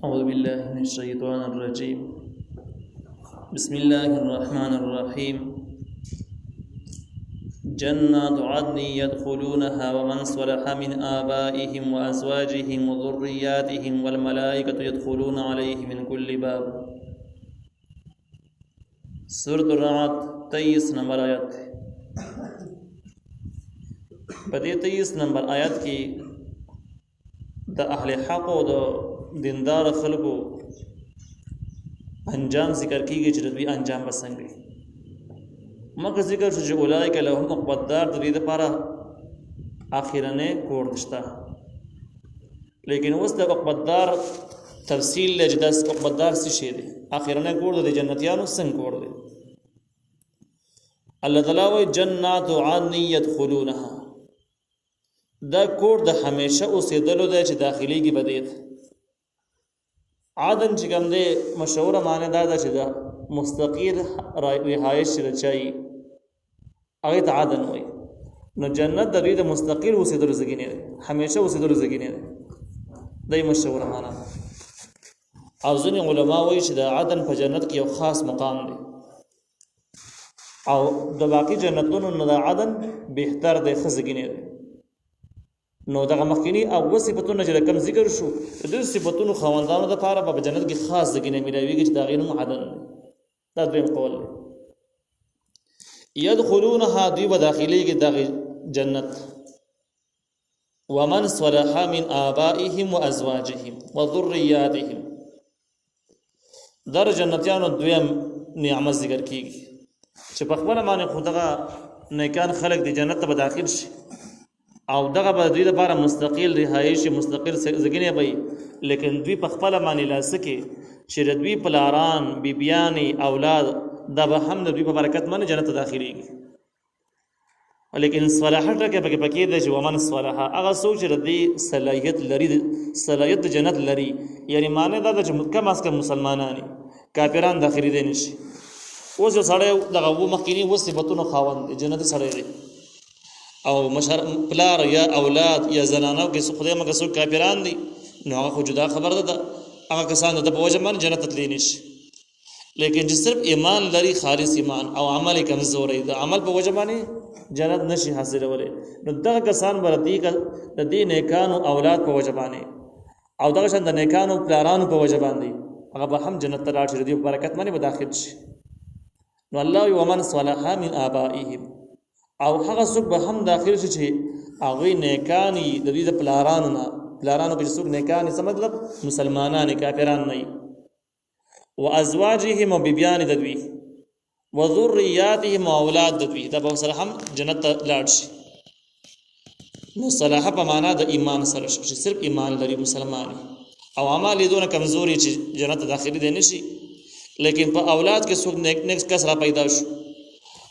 أعوذ بالله من الشيطان الرجيم بسم الله الرحمن الرحيم جنات عدن يدخلونها ومن صلح من آبائهم وأزواجهم وذرياتهم والملائكة يدخلون عليه من كل باب. سورة الرعد 23 نمبر آیت. په دې 23 نمبر آیت کې د اهل حق او د دیندار خلکو انجام ذکر کیږي چې دوی انجام بسنګي. مکه ذکر شو چې اولئک لهم عقبى الدار، د دې لپاره اخرنه کور دشته. لیکن اوس د عقبى الدار تفصیل لږ د عقبى الدار څه شی دی، اخرنه کور د جنتیانو څنګه کور دی. الله تعالی وی جنات عدن يدخلونها، دا کور د همیشه اوسېدلو دی چې داخليږي بدیت. عدن چې کوم دی مشهور معنی دا ده چې دا مستقیر رهایش رچای هغه ته عدن وای. نو جنت د دې د مستقیر اوسېدلو ځای نه دی، همیشه اوسېدلو ځای نه دی، دای مشهور معنی. او ځینې علما وایي چې د عدن په جنت کې یو خاص مقام دی او د باقی جنتونو نه د عدن بهتر دی، ښه ځای نه دی. نو دغه مخکینی او صفاتونه چې کم ذکر شو د دې صفاتونو خواندانو د لپاره په جنت کې خاص ځای نه ملایوي چې دا غینو عدن دی. دا دویم قول دی. يدخلونها دوی به داخلي کې دغه جنت. ومن صلح من آبائهم وازواجهم وذرياتهم، در جنتیانو دویم نعمت ذکر کیږي چې په خپل باندې خدغه نیکان خلق دی جنت ته داخل شي او دغه به دوی لپاره مستقل رهایش مستقل زګینه وي. لیکن دوی په خپل باندې لاسکه چې دوی پلاران بیبيان اولاد دا به هم دوی په برکت باندې جنت ته داخليږي. لیکن صلاحت کې پکې د ومن صلاح هغه سوچ ردی صلاحیت لري، صلاحیت جنت لري، یعنی معنی دا چې کم از کم مسلمانانی کافران داخلي دي نشي. اوس سره دغه و مخکینی وصفتونو خاوند جنت سره دی او مشهر پلار یا اولاد یا زنانو کې خدای مګه سو کافران دي، نو هغه جدا خبر ده، هغه کسان د په وجه باندې جنت تللی نشي. لیکن چې صرف ایمان لري، خالص ایمان او عمل کمزوري، د عمل په وجه باندې جنت نشي حاصلوله، نو دغه کسان ورته د دې نیکانو اولاد په وجه باندې او دغه شان د نیکانو پلارانو په وجه باندې هغه به هم جنت ته راځي، د برکت باندې به داخل شي. نو الله ومن صلح من آبائهم، او هغه څوک به هم داخل شي چې هغه نیکانی د دې پلارانو نه، پلارانو کې څوک نیکانی څه مطلب مسلمانان کافران نه، و ازواجهم و بیبیان د دوی، و ذریاتهم اولاد د دوی، دا به سره هم جنت ته لاړ شي. نو صلاح په معنا د ایمان سره شي، صرف ایمان لري مسلمان او اعمال یې دونه کمزوري چې جنت ته داخلي دي نشي. لیکن په اولاد کې څوک نیک کس را پیدا شو،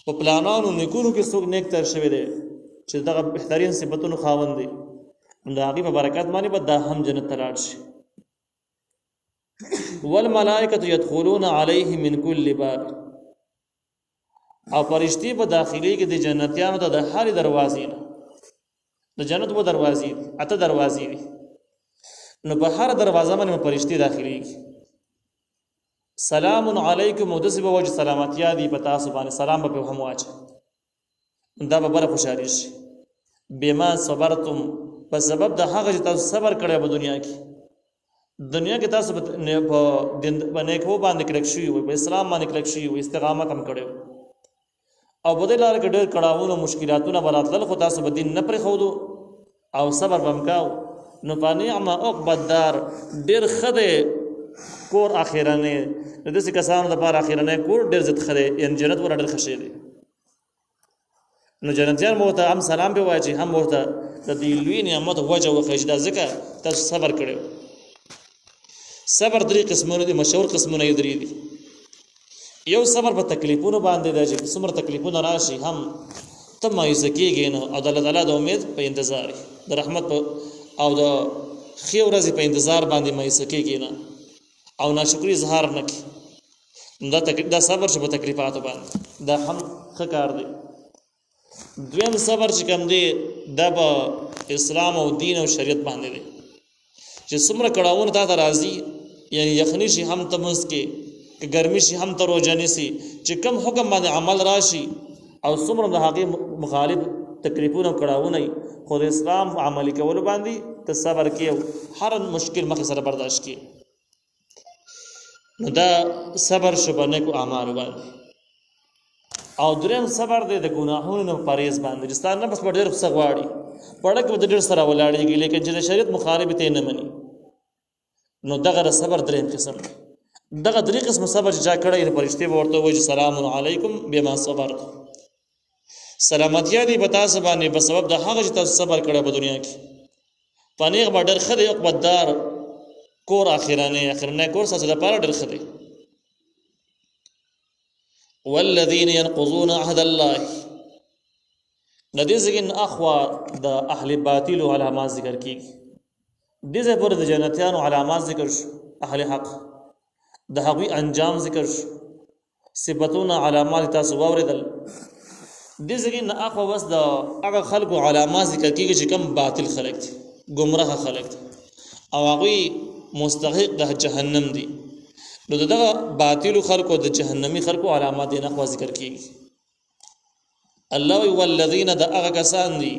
په پلانانو نیکونو کې څوک نیک تر شوی دی چې دغه بهترین صفاتونو خاوند دی، نو د هغې په برکت باندې به دا هم جنت ته لاړ شي. والملائکة يدخلون عليه من كل باب، او فرشتي په داخلي کې د جنتیانو ته د هر دروازې نه، د جنت و دروازې اته دروازې دي، نو په هر دروازه باندې فرشتي داخليږي. سلام علیکم، او داسې به وجه سلامتیا دی په تاسو باندې، سلام به هم واچي، دا به بره خوشحالي شي. بما صبرتم، په سبب د هغه چې تاسو صبر کړی په دنیا کې تاسو په نیکو باندې کلک شوي وي، په اسلام باندې کلک شوي وي، استقامت هم کړی او په دې لاره کې ډېر کړاوونه مشکلاتونه به راتلل، خو تاسو به دین نه پرېښودو او صبر به هم کاو. نو فنعم عقبى الدار، ډېر ښه دی کور اخرنه، د دې کسانو لپاره اخرنه کور ډېر زت خره، یعنی جنت ور ډېر خشه دی. نو جنتیان مو ته هم سلام به وایي، هم ورته د دې لوی نعمت وجه وخښدا ځکه تاسو صبر کړو. صبر درې قسمونه دي، مشهور قسمونه یې درې دي. یو صبر په تکلیفونو باندې دی چې څومره تکلیفونه راشي هم ته مایوسه کېږې نه او د الله تعالی د امید په انتظار، د رحمت او د ښې ورځې په انتظار باندې مایوسه کېږې نه او ناشکري اظهار نه کوي. دا صبر چې په تکلیفاتو باندې دا هم ښه کار دی. دویم صبر چې کوم دی دا به اسلام او دین او شریعت باندې دی چې څومره کړهونه تا ته راځي یعنی یخنی شي هم تمس کې که ګرمي شي هم ته روزه نیسي چې کوم حکم باندې عمل راشي او څومره د هغې مخالف تکلیفونه او کړاوونه خو د اسلام عملي کولو باندې ته صبر کې هر مشکل مخې سره برداشت کې نو دا صبر شو په نیکو اعمالو باندې او دریم صبر دی د ګناهونو نه پرهیز باندې چې ستا نفس به ډېر څه غواړي پړک به د ډېر سره ولاړېږي لیکن چې د شریعت مخالف یې نه مني نو دغه صبر دریم قسم دی دغه درې قسم صبر چې چا کړی نو فرشتې به ورته وایي سلام علیکم بما صبرتم سلامتیا دی په تاسو باندې په سبب د هغه چې تاسو صبر کړی په دنیا کې په نیغ به ډېر ښه دی عقبتدار کور اخرنی کور ستاسو دپاره ډېر ښه دی والذین ينقضون عهد الله د دې ځای کې اخوا د اهل باطلو علامات ذکر کېږي دې ځای پورې د جنتیانو علامات ذکر شو اهل حق د هغوی انجام ذکر شو صفتونه علامات تاسو واورېدل دې ځای کې اخوا بس د هغه خلکو علامات ذکر کېږي چې کوم باطل خلک دي ګمراه خلک دي او هغوی مستحق د جهنم دي نو دغه باطل خلکو د جهنمی خلکو علامات یې نخوا ذکر کېږي الله وی والذین د هغه کسان دي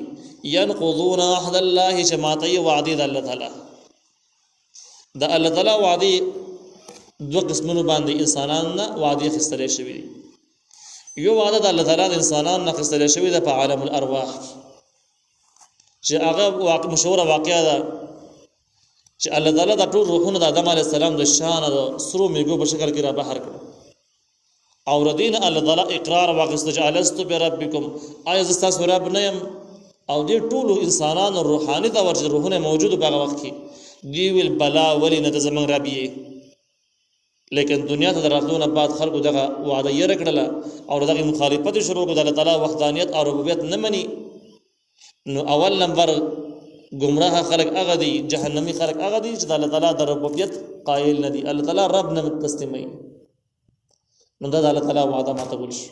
ينقضون عهد الله چې ماتوي وعدې د الله تعالی د الله تعالی وعدې دوه قسمونو باندې انسانان نه وعدې اخیستلی شوي دي یو وعده د الله تعالی د انسانانو نه اخیستلی شوې ده په عالم الارواح چې هغه مشهوره واقعه ده چې الله تعالی د ټول روحونه د آدم علیه السلام د شان د سرو میږو په شکل کې را بهر کړو او ردین الله تعالی اقرار واخیست چې الستو بربکم آیا زه ستاسو رب نه یم او دې ټولو انسانانو روحاني طور چې روحونه موجودو په هغه وخت کې دی ویل بلا ولې نه ته زموږ رب یې لیکن دنیا ته د راتلو نه بعد خلکو دغه وعده یې کړله او دغه مخالفت شروع کړه د الله تعالی وحدانیت او ربوبیت نه مني نو اول نمبر گمراه خلق هغه دي جهنمی خلق هغه دي چې د الله تعالی د ربوبیت قائل نه دي الله تعالی رب نه تسلیمي نو دا د الله تعالی وعده ماتول شي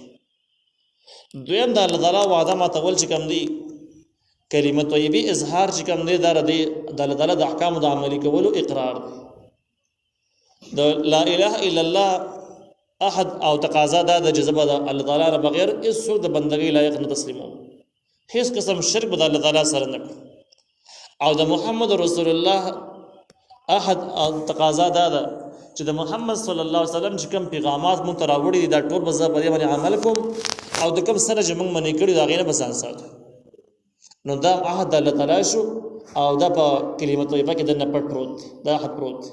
دویم د الله تعالی وعده ماتول چې کوم دي کلمه طیبه اظهار چې کوم دي د الله تعالی د احکام د عملي کولو اقرار دی د لا اله الا الله احد او تقاضا دا د جذبه د الله تعالی نه بغیر هیڅ څوک د بندګۍ لایق نه تسلیمو هیڅ قسم شرک به د الله تعالی سره نه او د محمد رسول الله احد تقاضا دا ده چې د محمد صلی الله علیه وسلم چې کوم پیغامات مونږ ته راوړي دي دا ټول به زه په دې باندې عمل کوم او د کوم سره چې مونږ منې کړي دا غینه به ځان ساتو نو دا عهد د الله تعالی شو او دا په کلمه طیبه کې د نه پټ پروت دی دا حد پروت دی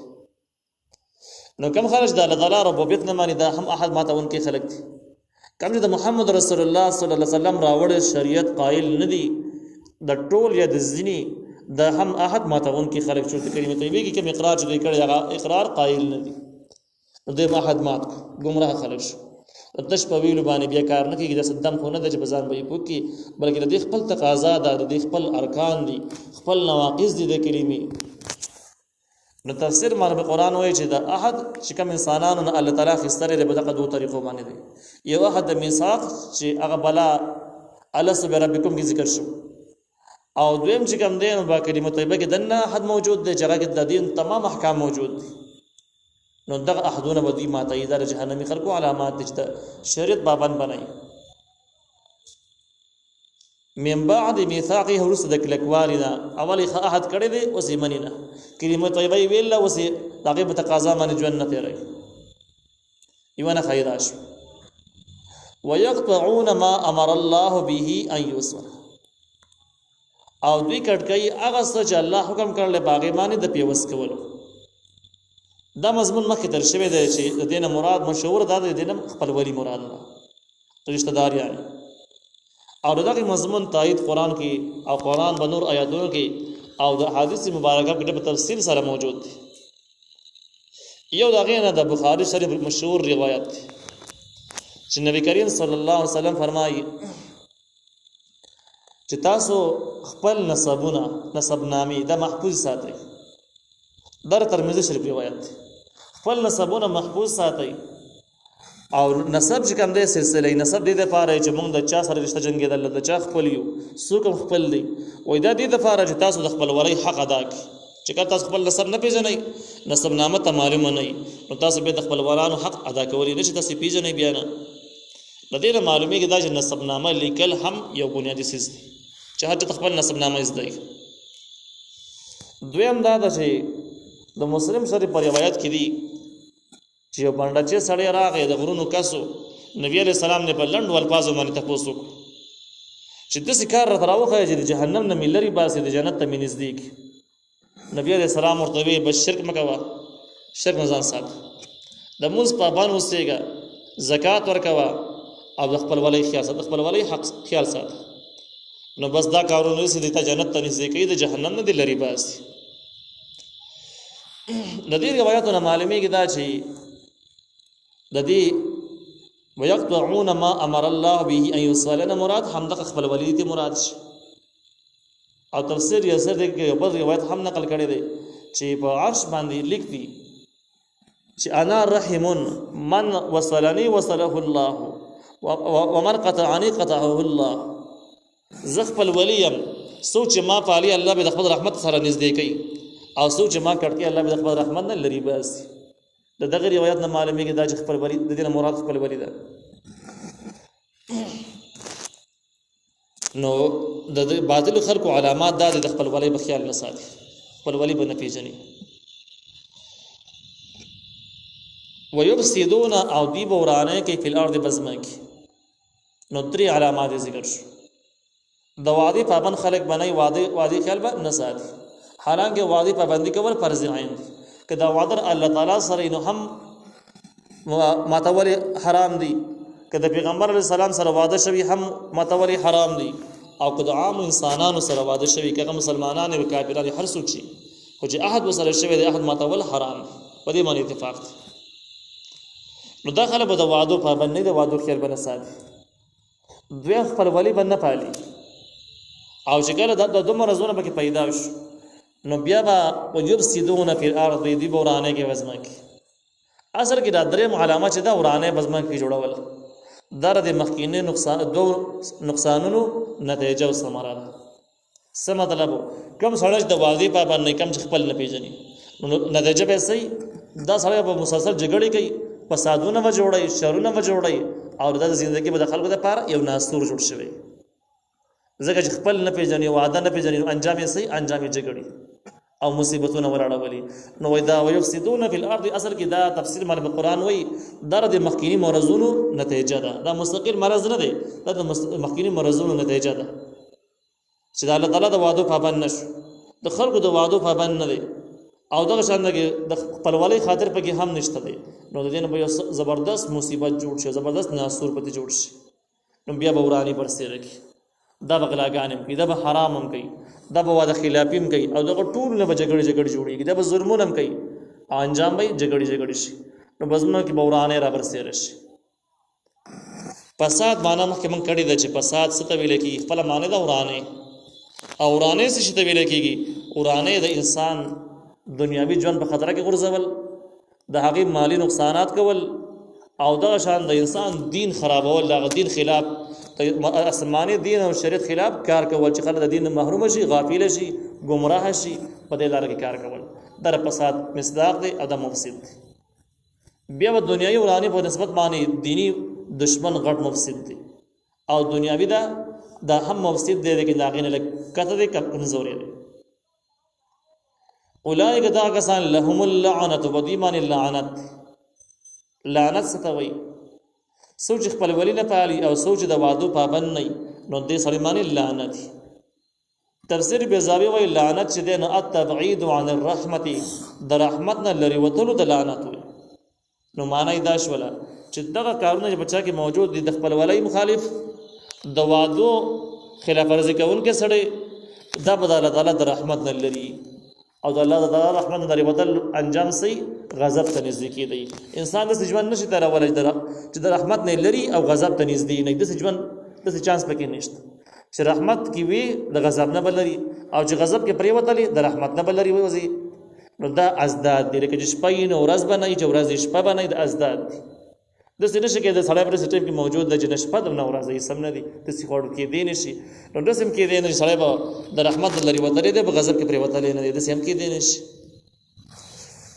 نو کوم خلک د الله تعالی ربوبیت نه مانی دا هم احد ماتون کې خلک دي کوم چې د محمد رسول الله صلی الله علیه وسلم راوړل شریعت قائل نه دي د ټول یا د ځینی د هم احد ماتون کې خلک شو د کلمه طیبه کې کوم اقرار چې کړي هغه اقرار قائل نه دي نو د احد مات گمراه خلک شو تش په ویلو باندې بیا کار نه کیږي د صدم خو نه د بزان به پوکي بلکې د خپل تقاضا د خپل ارکان دي خپل نواقض دي د کلمې نو تفسیر معنی قرآن وایي چې د احد چې کوم انسانانو نه الله تعالی خستره د بدقه دوه طریقو باندې دي یو احد د میثاق چې هغه بلا الست بربکم کې ذکر شو او دویم چې کوم دین با کلمه طیبه کې دنه حد موجود دی چې هغه د دین تمام احکام موجود دي نو دغه احدونه بدی ماته یې د جهنمی خلقو علامات دي چې شریعت بابن بنای من بعد میثاقه ورس د کلکوالینا اولی خ احد کړي دي او زمنینا کلمه طیبه ویل او سي دغه په تقاضا باندې جنت لري ایوانه خیراش ويقطعون ما امر الله به ان يوصل او دوی کټکای هغه څه چې الله حکم کړل باغې باندې د پیوس کولو دا مضمون مخکې تر شوی دی چې د دینه مراد مشهور دا د دینه خپل ولی مراد نه رشتہ دار یعنی او دغه مضمون تایید قران کې او قران بنور آیاتونو کې او د حدیث مبارکه کې په تفصیل سره موجود دی یو دغه نه د بخاری شریف مشهور روایت دی چې نبی کریم صلی الله علیه وسلم فرمایي چې تاسو خپل نسب نامي د محفوظ ساتئ در ترمذی شریف روایت دی خپل نسبونه محفوظ ساتئ او نسب چې کوم دی سلسله نسب دې د پاره چې موږ د چا سره رشتہ جنګیدل د چا خپل یو څوک خپل دی وای دا دې د پاره چې تاسو د خپل ولی حق ادا کړئ چې کله تاسو خپل نسب نه پیژنئ نسب نامه ته معلومه نه نو تاسو به د خپل ورانو حق ادا کولی نشئ تاسو پیژنئ بیا نه د دې نه معلومیږي دا چې نسب نامه لیکل هم یو بنیادي څیز دی چې هر چا خپل نسب نامه زده وي دویم دا ده چې د مسلم شریف په روایت کې دي چې یو بانډاچی سړی راغی د غرونو کسو نبی علیہ السلام نه په لنډو الفاظو باندې تپوس وکړو چې داسې کار راته راوښیه چې د جهنم نه مې لرې باسي د جنت ته مې نږدې کړي نبی علیہ السلام ورته ویې بس شرک مه کوه شرک نه ځان ساته د لمونځ پابند اوسېږه زکات ورکوه او د خپلولۍ خیال ساته د خپلولۍ حق خیال ساته نو بس دا کارونه چې د تا جنت ته نږدې کوي د جهنم نه دې لرې باسي د دې روایتونه معلومیږي دا چې د دې ويقطعون ما امر الله به ان يصل مراد همدغه خپل ولید مراد شي او تفسیر یې سره کې په روایت هم نقل کړی دی چې په عرش باندې لیکي چې انا رحم من وصلني وصله الله ومن قطعني قطعه الله زخپل ولیم سوچ ما پالي الله به د خپل رحمت سره نږدې کوي او سوچ ما کړکی الله به د خپل رحمت نه لري باسي د دغه روایت نه معلومیږي دا چې خپل ولی د دې مراد خپل ولی ده نو د باطل خلقو علامات دا د خپل ولی په خیال نه ساتي خپل ولی به نه پیژني ويفسدون او دی بورانه کې په الارض بزمه کې نو درې علامات ذکر شو د وادي پابند خلق بنای وادي خیال به نه ساتي حالانکه وادي پابندي کول فرض عین دي که دا وعده الله تعالی سره نو هم ماتول حرام دي که د پیغمبر علیه السلام سره وعده شوی هم ماتول حرام دي او که د عام انسانانو سره وعده شوی که مسلمانانو او کافرانو هر څوک شي خو چې احد وسره شوی د احد ماتول حرام دي په دې باندې اتفاق دي نو داخله به د وعدو پابند نه د وعدو خیال بنه ساتي دوی خپل ولی بنه پالي او چې کله د دومره زونه به پیدا شي نو بیا به ويفسدون فی الارض دی بورانه کې وزمه کې اصل کې دا درې علامه چې دا ورانه وزمه کې جوړول در د مخکینه نقصانونو نتیجه او ثمره ده څه مطلب کم سړی د واضح پابند نه کم خپل نه پیژني نو نتیجه به صحیح دا سړی په مسلسل جګړې کوي فسادونه و جوړي شرونه و جوړي او د ژوندۍ په خلکو د پاره یو ناستور جوړ شوی ځکه چې خپل نه پیژني وعده نه پیژني انجام یې صحیح انجام یې جګړي او مصیبتونه وراړولي نو دا ويفسدون فی الارض اصل کې دا تفسیر مال قرآن وای در د مخکینی مرزونو نتیجه ده دا مستقل مرز نه دی دا د مخکینی مرزونو نتیجه ده چې الله تعالی د وعده پابند نشو د خلکو د وعده پابند نه دی او دغه شان د خپلوالۍ خاطر پکې هم نشته دی نو د دې نه به زبردست مصیبت جوړ شي زبردست ناسور پته جوړ شي نو بیا به ورانی پر سره کی دا بغلاګانم کوي دا به حرامم کوي دا به واده خلافیم کوي او دغه ټول نه به جګړه جوړیږي دا به ظلمونم کوي انجام به جګړه شي نو بزمه کې به ورانه را پر سره شي فساد معنا مخکې من کړی د چې فساد څه ته ویل کی خپل معنی دا ورانه او ورانه څه ته ویل کیږي ورانه د انسان دنیاوی ژوند په خطر کې غورځول د هغه مالی نقصانات کول او دا شان د انسان دین خرابول د دین خلاف آسماني دین او شریعت خلاف کار کول چې خلک د دین محروم شي غافل شي گمراه شي په دې لار کې کار کول در فساد مصداق دی او د مفسد دی بیا د دنیاوی ورانی په نسبت باندې دینی دشمن غټ مفسد دی او دنیاوی دا هم مفسد دی چې داغینه لکته دی کمزوري دی اولئک دا کسان لهم اللعنت بدیمان اللعنت لعنت ستوي سوچ خپل ولی نه پالي او سوچ د وادو پابند نه نو دې سړی لعنت تفسیر بیزاوی وی لعنت چې دین التبعید عن الرحمت د رحمت نه لري وتلو د لعنت نو معنی دا شوله چې دغه کارونه چې بچا کې موجود دي د خپل ولی مخالف د وادو خلاف ورزي کوونکې سړی دا به د الله تعالی د رحمت نه لري او د الله تعالی رحمت لري بدل انجام سي غضب ته نږدې کیدی انسان د ژوند نشي تر ولې چې د رحمت نه لري او غضب ته نږدې نه د ژوند د چانس پکې نشته چې رحمت کی وی د غضب نه بلري او چې غضب کې پریوتلې د رحمت نه بلري وځي نو دا ازداد دی لکه چې شپه نو ورځ بنای چې ورځ شپه بنای د ازداد داسې نشي کېدای سړی په داسې ټایم کې موجود دی چې نه شپه ده نه ورځ دی سم نه دي داسې خواړو کېدی نه شي نو داسې هم کېدی نه شي سړی به د رحمت نه لرې وتلی دی په غضب کې پرې وتلی نه دی داسې هم کېدی نه شي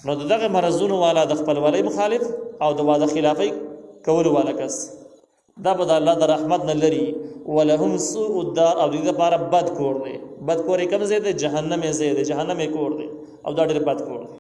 نو د دغه مرضونو والا د خپلوالۍ مخالف او د واده خلافۍ کولو والا کس دا به د الله د رحمت نه لري ولهم سوء الدار او د دې لپاره بد کور دی بد کور یې کوم ځای دی جهنم یې ځای دی جهنم یې کور دی او دا ډېر بد کور دی